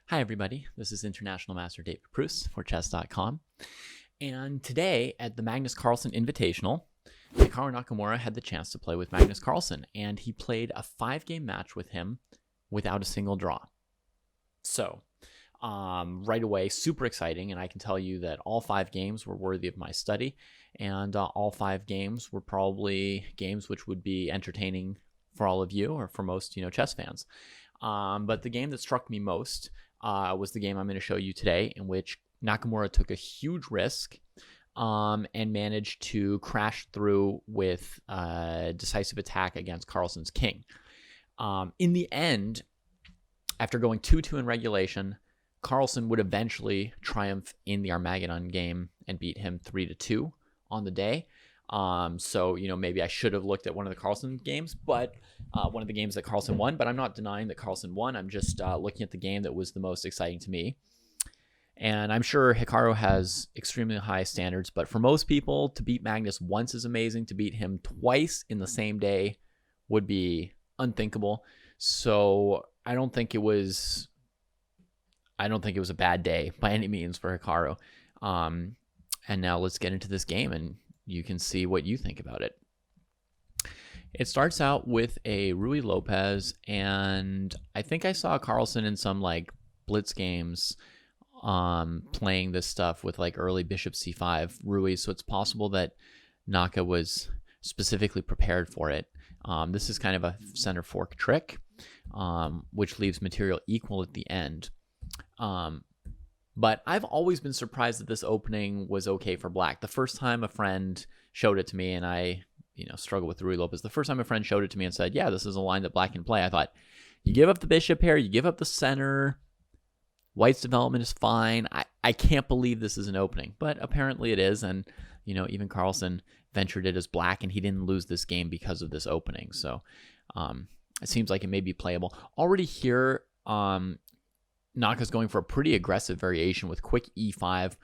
Hi, everybody. This is International Master David Pruss for Chess.com. And today at the Magnus Carlsen Invitational, Hikaru Nakamura had the chance to play with Magnus Carlsen, and he played a 5-game match with him without a single draw. So, right away, super exciting, and I can tell you that all 5 games were worthy of my study, and all 5 games were probably games which would be entertaining for all of you, or for most, chess fans. But the game that struck me most was the game I'm going to show you today, in which Nakamura took a huge risk and managed to crash through with a decisive attack against Carlsen's king. In the end, after going 2-2 in regulation, Carlsen would eventually triumph in the Armageddon game and beat him 3-2 on the day. So, maybe I should have looked at one of the Carlsen games, but one of the games that Carlsen won, but I'm not denying that Carlsen won. I'm just looking at the game that was the most exciting to me. And I'm sure Hikaru has extremely high standards, but for most people, to beat Magnus once is amazing. To beat him twice in the same day would be unthinkable. So I don't think it was a bad day by any means for Hikaru. And now let's get into this game, and you can see what you think about it. It starts out with a Ruy Lopez, and I think I saw Carlsen in some blitz games playing this stuff with early bishop c5 Ruy, so it's possible that Naka was specifically prepared for it. This is kind of a center fork trick, which leaves material equal at the end. But I've always been surprised that this opening was okay for black. The first time a friend showed it to me, and I struggle with Ruy Lopez, the first time a friend showed it to me and said, yeah, this is a line that black can play, I thought, you give up the bishop pair, you give up the center, white's development is fine. I can't believe this is an opening, but apparently it is, and even Carlsen ventured it as black, and he didn't lose this game because of this opening. So it seems like it may be playable. Already here, Naka's going for a pretty aggressive variation with quick e5,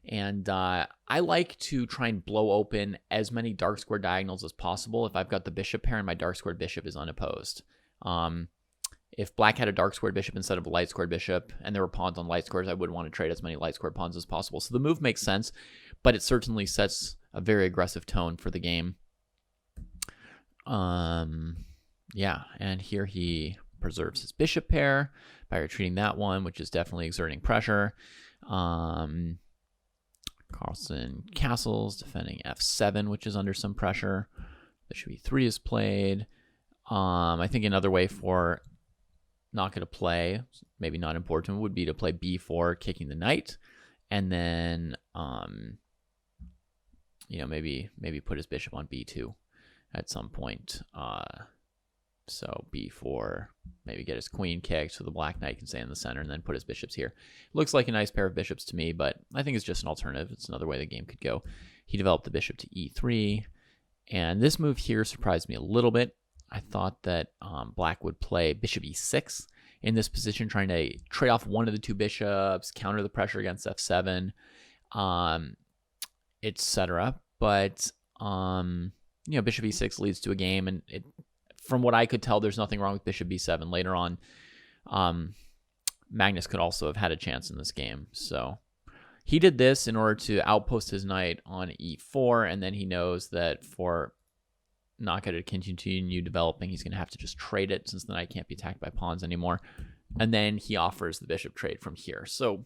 and I like to try and blow open as many dark square diagonals as possible if I've got the bishop pair and my dark squared bishop is unopposed. If black had a dark squared bishop instead of a light squared bishop, and there were pawns on light squares, I would want to trade as many light squared pawns as possible. So the move makes sense, but it certainly sets a very aggressive tone for the game. Yeah, and here he preserves his bishop pair by retreating that one, which is definitely exerting pressure. Carlsen castles, defending f7, which is under some pressure. Bishop e3 is played. I think another way for Naka to play, maybe not important, would be to play b4, kicking the knight, and then maybe put his bishop on b2 at some point. So b4, maybe get his queen kicked so the black knight can stay in the center, and then put his bishops here. Looks like a nice pair of bishops to me, but I think it's just an alternative. It's another way the game could go. He developed the bishop to e3, and this move here surprised me a little bit. I thought that black would play bishop e6 in this position, trying to trade off one of the two bishops, counter the pressure against f7, etc. But bishop e6 leads to a game, and from what I could tell, there's nothing wrong with bishop b7. Later on, Magnus could also have had a chance in this game. So he did this in order to outpost his knight on e4, and then he knows that for Naka to continue developing, he's going to have to just trade it, since the knight can't be attacked by pawns anymore. And then he offers the bishop trade from here. So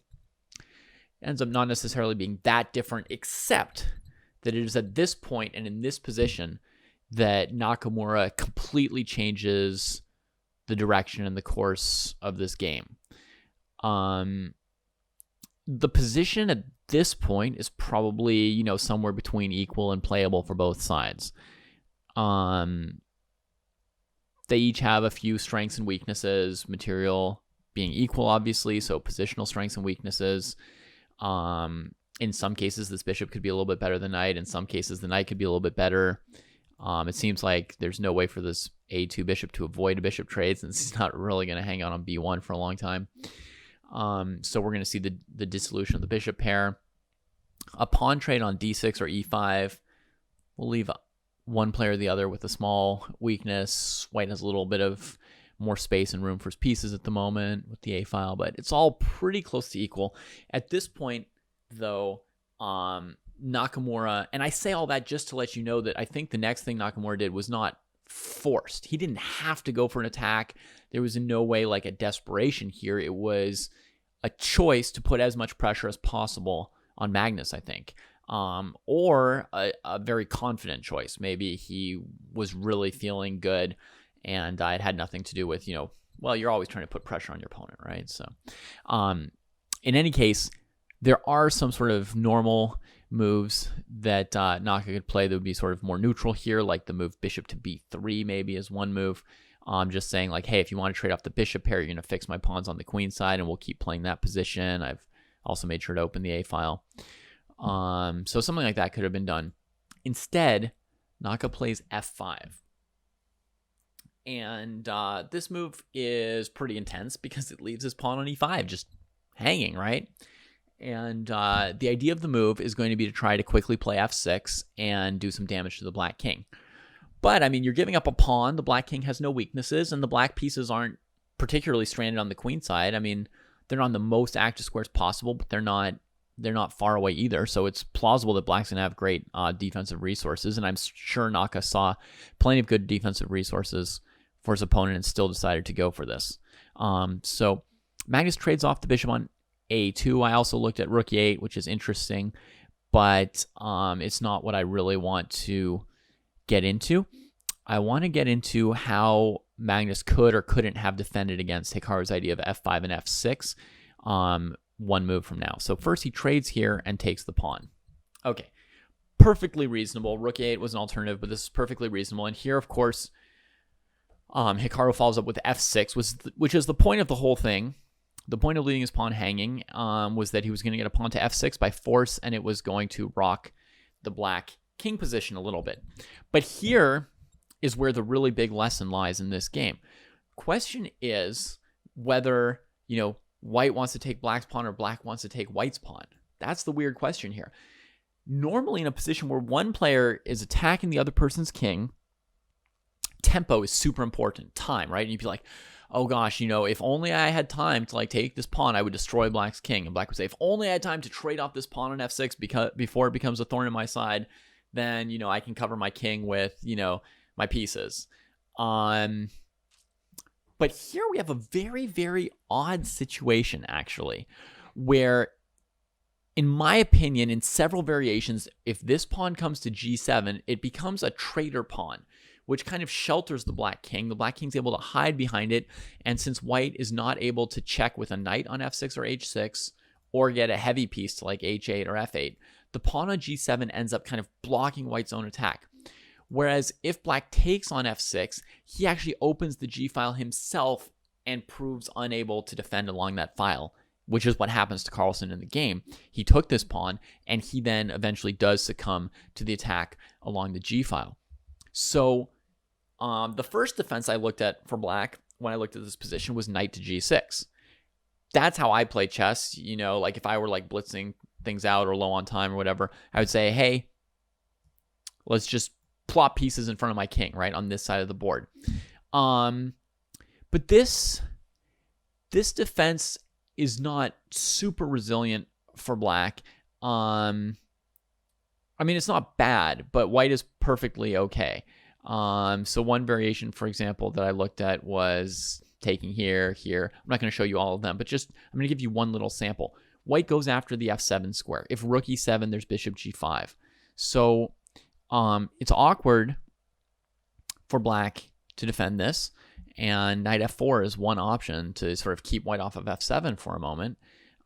it ends up not necessarily being that different, except that it is at this point and in this position that Nakamura completely changes the direction and the course of this game. The position at this point is probably, somewhere between equal and playable for both sides. They each have a few strengths and weaknesses, material being equal, obviously, so positional strengths and weaknesses. In some cases, this bishop could be a little bit better than knight. In some cases, the knight could be a little bit better. It seems like there's no way for this a2 bishop to avoid a bishop trade, since he's not really going to hang out on b1 for a long time. So we're going to see the dissolution of the bishop pair. A pawn trade on d6 or e5 will leave one player or the other with a small weakness. White has a little bit of more space and room for his pieces at the moment with the A file, but it's all pretty close to equal. At this point, though, Nakamura, and I say all that just to let you know that I think the next thing Nakamura did was not forced. He didn't have to go for an attack. There was in no way like a desperation here. It was a choice to put as much pressure as possible on Magnus, I think. Or a very confident choice. Maybe he was really feeling good and it had nothing to do with, well, you're always trying to put pressure on your opponent, right? So in any case, there are some sort of normal moves that Naka could play that would be sort of more neutral here, like the move bishop to b3 maybe is one move. Just saying like, hey, if you want to trade off the bishop pair, you're going to fix my pawns on the queen side and we'll keep playing that position. I've also made sure to open the A file. So something like that could have been done. Instead, Naka plays f5. And this move is pretty intense because it leaves his pawn on e5 just hanging, right? And the idea of the move is going to be to try to quickly play f6 and do some damage to the black king. But, I mean, you're giving up a pawn. The black king has no weaknesses, and the black pieces aren't particularly stranded on the queen side. I mean, they're on the most active squares possible, but they're not far away either. So it's plausible that black's going to have great defensive resources, and I'm sure Naka saw plenty of good defensive resources for his opponent and still decided to go for this. So Magnus trades off the bishop on a2. I also looked at rook e8, which is interesting, but it's not what I really want to get into. I want to get into how Magnus could or couldn't have defended against Hikaru's idea of f5 and f6 one move from now. So first he trades here and takes the pawn. Okay, perfectly reasonable. Rook e8 was an alternative, but this is perfectly reasonable. And here, of course, Hikaru follows up with f6, which is the point of the whole thing. The point of leaving his pawn hanging was that he was going to get a pawn to f6 by force, and it was going to rock the black king position a little bit. But here is where the really big lesson lies in this game. Question is whether, white wants to take black's pawn or black wants to take white's pawn. That's the weird question here. Normally in a position where one player is attacking the other person's king, tempo is super important. Time, right? And you'd be like, oh gosh, if only I had time to take this pawn, I would destroy black's king. And black would say, if only I had time to trade off this pawn on f6 before it becomes a thorn in my side, then, I can cover my king with, my pieces. But here we have a very, very odd situation, actually, where, in my opinion, in several variations, if this pawn comes to g7, it becomes a traitor pawn, which kind of shelters the black king. The black king's able to hide behind it, and since white is not able to check with a knight on f6 or h6, or get a heavy piece to h8 or f8, the pawn on g7 ends up kind of blocking white's own attack. Whereas if black takes on f6, he actually opens the g file himself and proves unable to defend along that file, which is what happens to Carlsen in the game. He took this pawn, and he then eventually does succumb to the attack along the g file. So the first defense I looked at for black when I looked at this position was knight to g6. That's how I play chess. If I were blitzing things out or low on time or whatever, I would say, hey, let's just plop pieces in front of my king, right, on this side of the board. But this defense is not super resilient for black. It's not bad, but white is perfectly okay. So one variation, for example, that I looked at was taking here. I'm not going to show you all of them, but I'm going to give you one little sample. White goes after the f7 square. If rook e7, there's bishop g5. So it's awkward for black to defend this, and knight f4 is one option to sort of keep white off of f7 for a moment.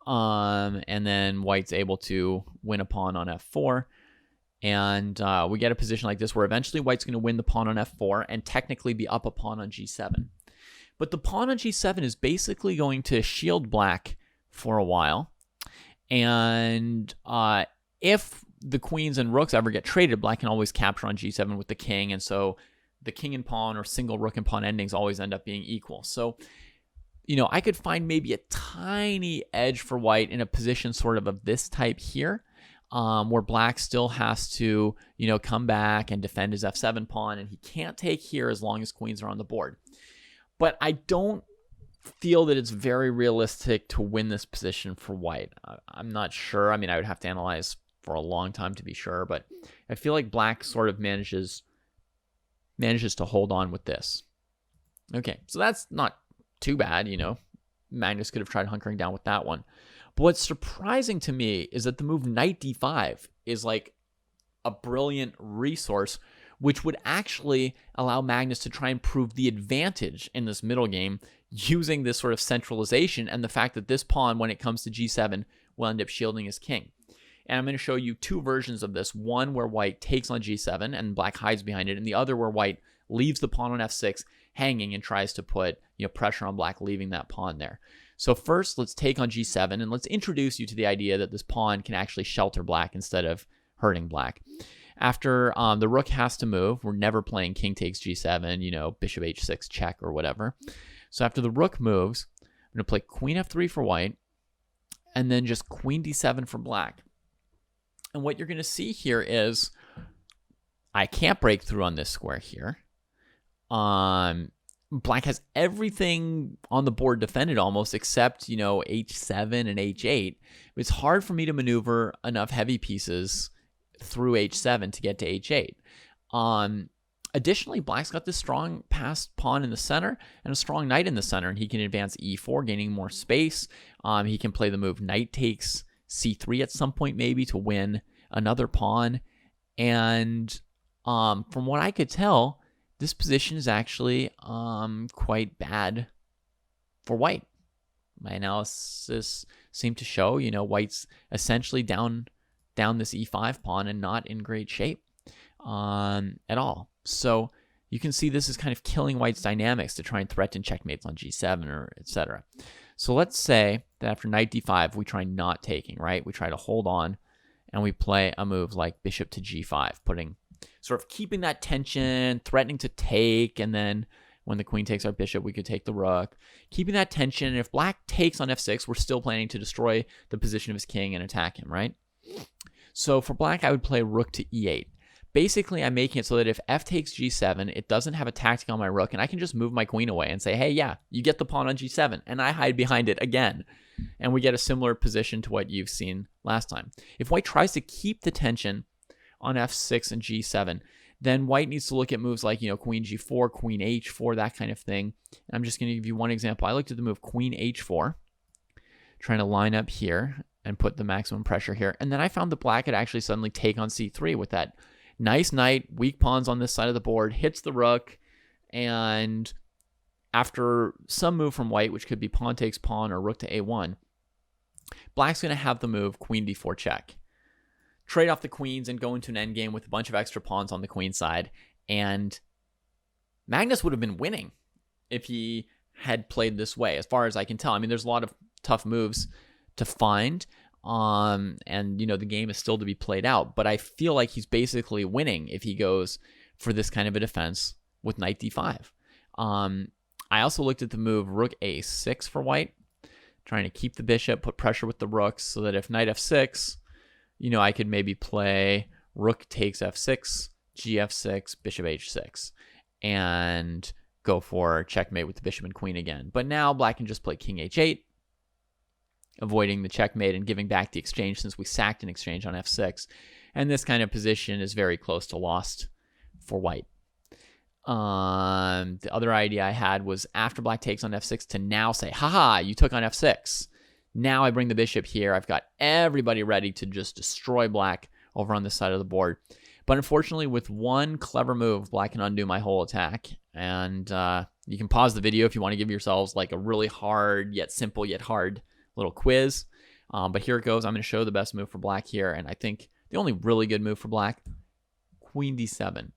And then white's able to win a pawn on f4. And we get a position like this where eventually white's going to win the pawn on f4 and technically be up a pawn on g7. But the pawn on g7 is basically going to shield black for a while. And if the queens and rooks ever get traded, black can always capture on g7 with the king. And so the king and pawn or single rook and pawn endings always end up being equal. So, I could find maybe a tiny edge for white in a position sort of this type here. Where black still has to, come back and defend his f7 pawn, and he can't take here as long as queens are on the board. But I don't feel that it's very realistic to win this position for white. I'm not sure. I mean, I would have to analyze for a long time to be sure, but I feel like black sort of manages to hold on with this. Okay, so that's not too bad, Magnus could have tried hunkering down with that one. But what's surprising to me is that the move knight d5 is like a brilliant resource, which would actually allow Magnus to try and prove the advantage in this middle game using this sort of centralization and the fact that this pawn, when it comes to g7, will end up shielding his king. And I'm going to show you two versions of this. One where white takes on g7 and black hides behind it, and the other where white leaves the pawn on f6 hanging and tries to put pressure on black, leaving that pawn there. So first, let's take on g7, and let's introduce you to the idea that this pawn can actually shelter black instead of hurting black. After the rook has to move, we're never playing king takes g7, bishop h6 check or whatever. So after the rook moves, I'm going to play queen f3 for white, and then just queen d7 for black. And what you're going to see here is I can't break through on this square here. Black has everything on the board defended almost except, h7 and h8. It's hard for me to maneuver enough heavy pieces through h7 to get to h8. Additionally, black's got this strong passed pawn in the center and a strong knight in the center, and he can advance e4, gaining more space. He can play the move knight takes c3 at some point maybe to win another pawn. And from what I could tell, this position is actually quite bad for white. My analysis seemed to show, white's essentially down this e5 pawn and not in great shape at all. So you can see this is kind of killing white's dynamics to try and threaten checkmates on g7 or etc. So let's say that after knight d5, we try not taking, right? We try to hold on, and we play a move like bishop to g5, sort of keeping that tension, threatening to take, and then when the queen takes our bishop, we could take the rook. Keeping that tension, and if black takes on f6, we're still planning to destroy the position of his king and attack him, right? So for black, I would play rook to e8. Basically, I'm making it so that if f takes g7, it doesn't have a tactic on my rook, and I can just move my queen away and say, hey, yeah, you get the pawn on g7, and I hide behind it again. And we get a similar position to what you've seen last time. If white tries to keep the tension on f6 and g7, then white needs to look at moves like, queen g4, queen h4, that kind of thing. And I'm just going to give you one example. I looked at the move queen h4, trying to line up here and put the maximum pressure here. And then I found that black could actually suddenly take on c3 with that nice knight, weak pawns on this side of the board, hits the rook, and after some move from white, which could be pawn takes pawn or rook to a1, black's going to have the move queen d4 check. Trade off the queens and go into an endgame with a bunch of extra pawns on the queen side, and Magnus would have been winning if he had played this way, as far as I can tell. I mean, there's a lot of tough moves to find, and the game is still to be played out, but I feel like he's basically winning if he goes for this kind of a defense with knight d5. I also looked at the move rook a6 for white, trying to keep the bishop, put pressure with the rooks, so that if knight f6, I could maybe play rook takes f6, gf6, bishop h6, and go for checkmate with the bishop and queen again. But now black can just play king h8, avoiding the checkmate and giving back the exchange since we sacked an exchange on f6. And this kind of position is very close to lost for white. The other idea I had was after black takes on f6 to now say, haha, you took on f6. Now I bring the bishop here. I've got everybody ready to just destroy black over on this side of the board. But unfortunately, with one clever move, black can undo my whole attack. And you can pause the video if you want to give yourselves like a really hard, yet simple, yet hard little quiz. But here it goes. I'm going to show the best move for black here. And I think the only really good move for black, queen d7.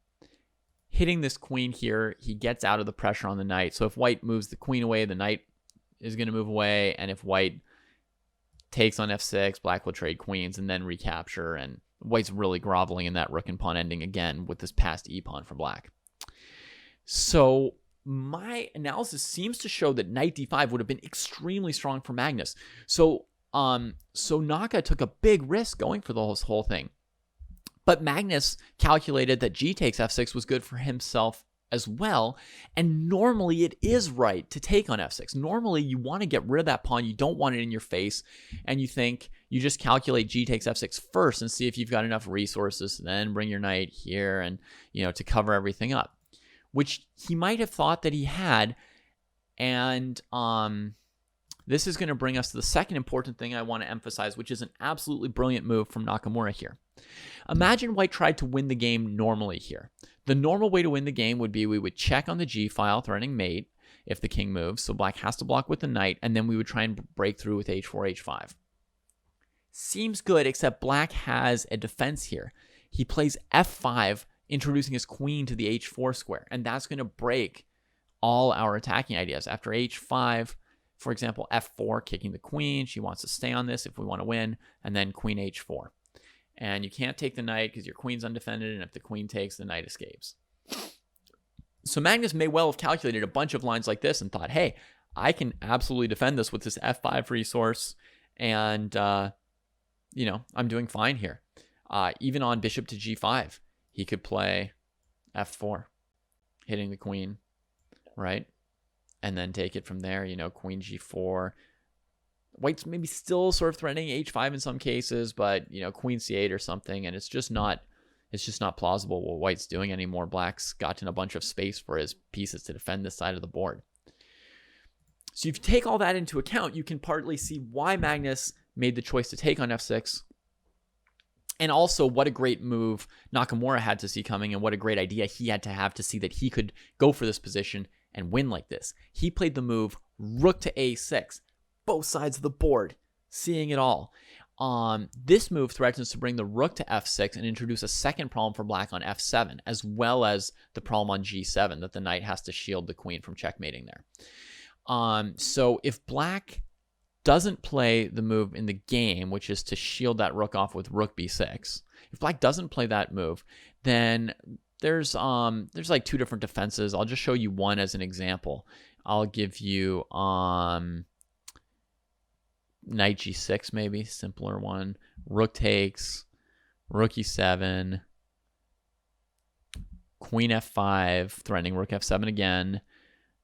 Hitting this queen here, he gets out of the pressure on the knight. So if white moves the queen away, the knight is going to move away. And if white takes on f6, black will trade queens and then recapture. And white's really groveling in that rook and pawn ending again with this passed e-pawn for black. So my analysis seems to show that knight d5 would have been extremely strong for Magnus. So Naka took a big risk going for the whole thing. But Magnus calculated that g takes f6 was good for himself as well. And normally it is right to take on f6. Normally you want to get rid of that pawn. You don't want it in your face. And you think you just calculate g takes f6 first and see if you've got enough resources to then bring your knight here and, to cover everything up, which he might have thought that he had. And this is going to bring us to the second important thing I want to emphasize, which is an absolutely brilliant move from Nakamura here. Imagine white tried to win the game normally here. The normal way to win the game would be we would check on the g file, threatening mate, if the king moves. So black has to block with the knight, and then we would try and break through with h4, h5. Seems good, except black has a defense here. He plays f5, introducing his queen to the h4 square, and that's going to break all our attacking ideas. After h5, for example, f4, kicking the queen. She wants to stay on this if we want to win, and then queen h4. And you can't take the knight because your queen's undefended, and if the queen takes, the knight escapes. So Magnus may well have calculated a bunch of lines like this and thought, hey, I can absolutely defend this with this f5 resource, and, I'm doing fine here. Even on bishop to g5, he could play f4, hitting the queen, right? And then take it from there, queen g4. White's maybe still sort of threatening h5 in some cases, but, queen c8 or something, and it's just not plausible what white's doing anymore. Black's gotten a bunch of space for his pieces to defend this side of the board. So if you take all that into account, you can partly see why Magnus made the choice to take on f6, and also what a great move Nakamura had to see coming, and what a great idea he had to have to see that he could go for this position and win like this. He played the move rook to a6, both sides of the board, seeing it all. This move threatens to bring the rook to f6 and introduce a second problem for black on f7, as well as the problem on g7 that the knight has to shield the queen from checkmating there. So if black doesn't play the move in the game, which is to shield that rook off with rook b6, if black doesn't play that move, then there's like two different defenses. I'll just show you one as an example. I'll give you knight g6, maybe simpler one. Rook takes, rook e7, queen f5, threatening rook f7 again,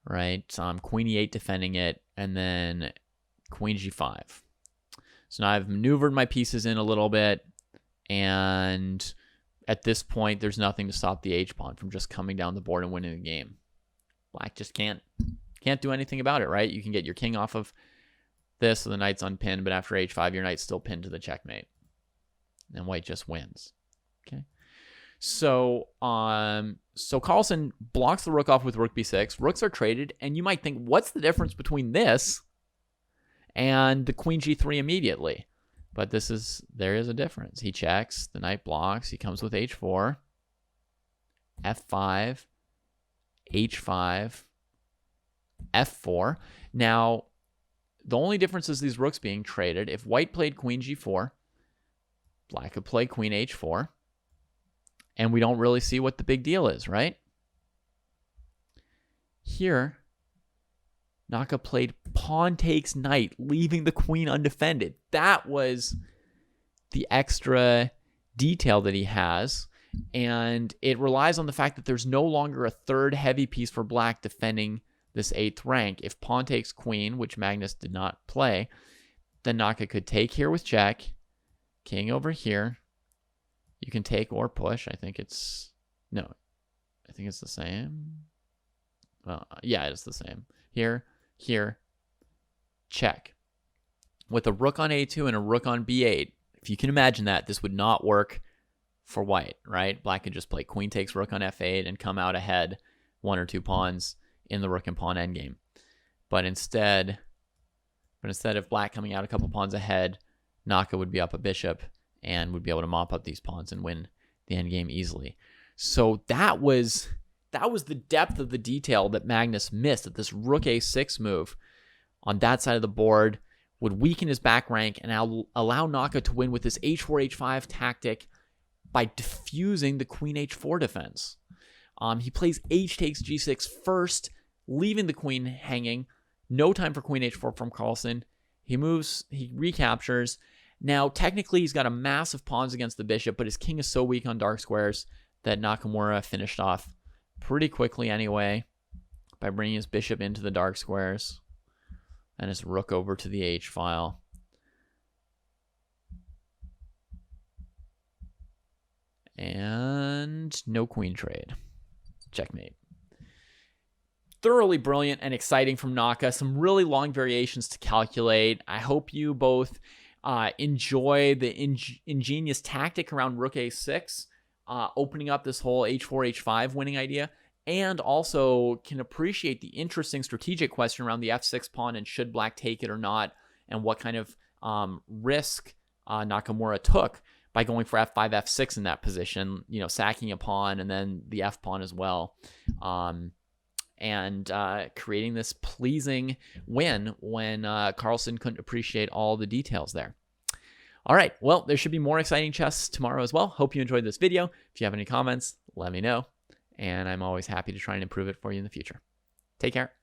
right? Queen e8 defending it, and then queen g5. So now I've maneuvered my pieces in a little bit, and at this point, there's nothing to stop the h-pawn from just coming down the board and winning the game. Black just can't do anything about it, right? You can get your king off of this, so the knight's unpinned, but after h5, your knight's still pinned to the checkmate. And white just wins. Okay. So Carlsen blocks the rook off with rook b6. Rooks are traded, and you might think, what's the difference between this and the queen g3 immediately? But there is a difference. He checks, the knight blocks, he comes with h4, f5, h5, f4. Now, the only difference is these rooks being traded. If white played queen g4, black could play queen h4, and we don't really see what the big deal is, right? Here, Naka played pawn takes knight, leaving the queen undefended. That was the extra detail that he has, and it relies on the fact that there's no longer a third heavy piece for black defending this 8th rank. If pawn takes queen, which Magnus did not play, then Naka could take here with check, king over here. You can take or push. I think it's the same. Well, yeah, it's the same. Here, check. With a rook on a2 and a rook on b8, if you can imagine that, this would not work for white, right? Black could just play queen takes rook on f8 and come out ahead 1 or 2 pawns in the rook and pawn endgame. But instead of black coming out a couple pawns ahead, Naka would be up a bishop and would be able to mop up these pawns and win the endgame easily. So that was the depth of the detail that Magnus missed, that this rook a6 move on that side of the board would weaken his back rank and allow Naka to win with this h4, h5 tactic by diffusing the queen h4 defense. He plays h takes g6 first, leaving the queen hanging. No time for queen h4 from Carlsen. He moves, he recaptures. Now, technically, he's got a massive pawns against the bishop, but his king is so weak on dark squares that Nakamura finished off pretty quickly anyway by bringing his bishop into the dark squares and his rook over to the H file. And no queen trade. Checkmate. Thoroughly brilliant and exciting from Naka. Some really long variations to calculate. I hope you both enjoy the ingenious tactic around rook a6, opening up this whole h4, h5 winning idea, and also can appreciate the interesting strategic question around the f6 pawn and should black take it or not, and what kind of risk Nakamura took by going for f5, f6 in that position, you know, sacking a pawn and then the f pawn as well. And creating this pleasing win when Carlsen couldn't appreciate all the details there. All right, well, there should be more exciting chess tomorrow as well. Hope you enjoyed this video. If you have any comments, let me know. And I'm always happy to try and improve it for you in the future. Take care.